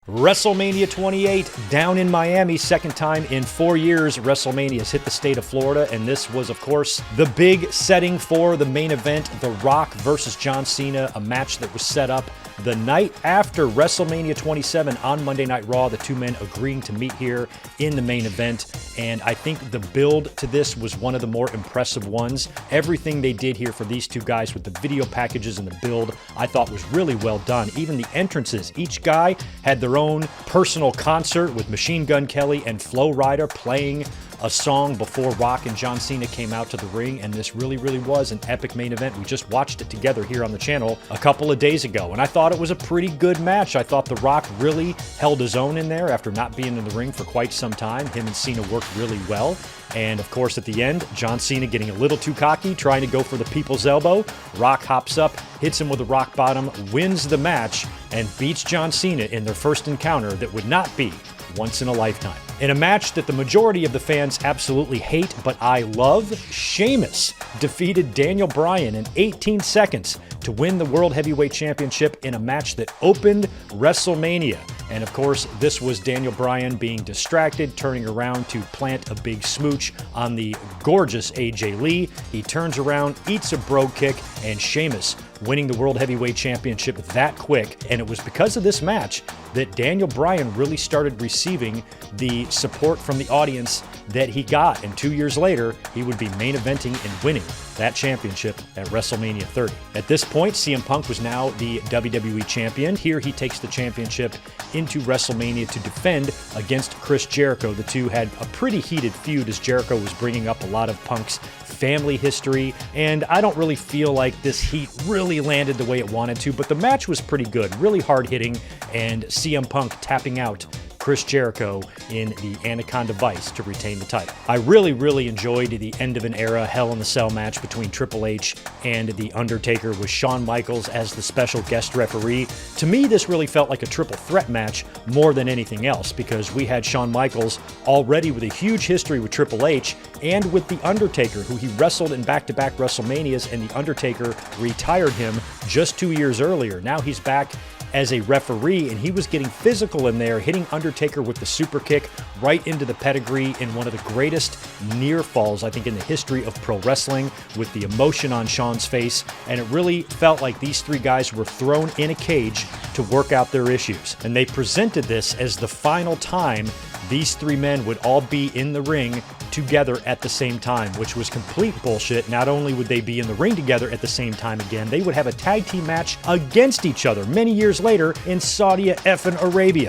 WrestleMania 28 down in Miami, second time in 4 years. WrestleMania has hit the state of Florida, and this was, of course, the big setting for the main event, The Rock versus John Cena, a match that was set up the night after WrestleMania 27 on Monday Night Raw, the two men agreeing to meet here in the main event. And I think the build to this was one of the more impressive ones. Everything they did here for these two guys with the video packages and the build, I thought was really well done. Even the entrances, each guy had their own personal concert with Machine Gun Kelly and Flo Rida playing a song before Rock and John Cena came out to the ring, and this really was an epic main event. We just watched it together here on the channel a couple of days ago, and I thought it was a pretty good match. I thought The Rock really held his own in there after not being in the ring for quite some time. Him and Cena worked really well. And of course, at the end, John Cena getting a little too cocky, trying to go for the people's elbow. Rock hops up, hits him with a rock bottom, wins the match, and beats John Cena in their first encounter that would not be once in a lifetime. In a match that the majority of the fans absolutely hate, but I love, Sheamus defeated Daniel Bryan in 18 seconds to win the World Heavyweight Championship in a match that opened WrestleMania. And of course, this was Daniel Bryan being distracted, turning around to plant a big smooch on the gorgeous AJ Lee. He turns around, eats a brogue kick, and Sheamus winning the World Heavyweight Championship that quick. And it was because of this match that Daniel Bryan really started receiving the support from the audience that he got. And 2 years later, he would be main eventing and winning that championship at WrestleMania 30. At this point, CM Punk was now the WWE champion. Here he takes the championship into WrestleMania to defend against Chris Jericho. The two had a pretty heated feud as Jericho was bringing up a lot of Punk's family history, and I don't really feel like this heat really landed the way it wanted to, but the match was pretty good, really hard-hitting, and CM Punk tapping out Chris Jericho in the Anaconda Vice to retain the title. I really enjoyed the end of an era Hell in a Cell match between Triple H and The Undertaker with Shawn Michaels as the special guest referee. To me, this really felt like a triple threat match more than anything else, because we had Shawn Michaels already with a huge history with Triple H and with The Undertaker, who he wrestled in back-to-back WrestleManias, and The Undertaker retired him just 2 years earlier. Now he's back as a referee, and he was getting physical in there, hitting Undertaker with the super kick right into the pedigree in one of the greatest near falls, I think, in the history of pro wrestling, with the emotion on Shawn's face. And it really felt like these three guys were thrown in a cage to work out their issues. And they presented this as the final time these three men would all be in the ring together at the same time, which was complete bullshit. Not only would they be in the ring together at the same time again, they would have a tag team match against each other many years later in Saudi effing Arabia.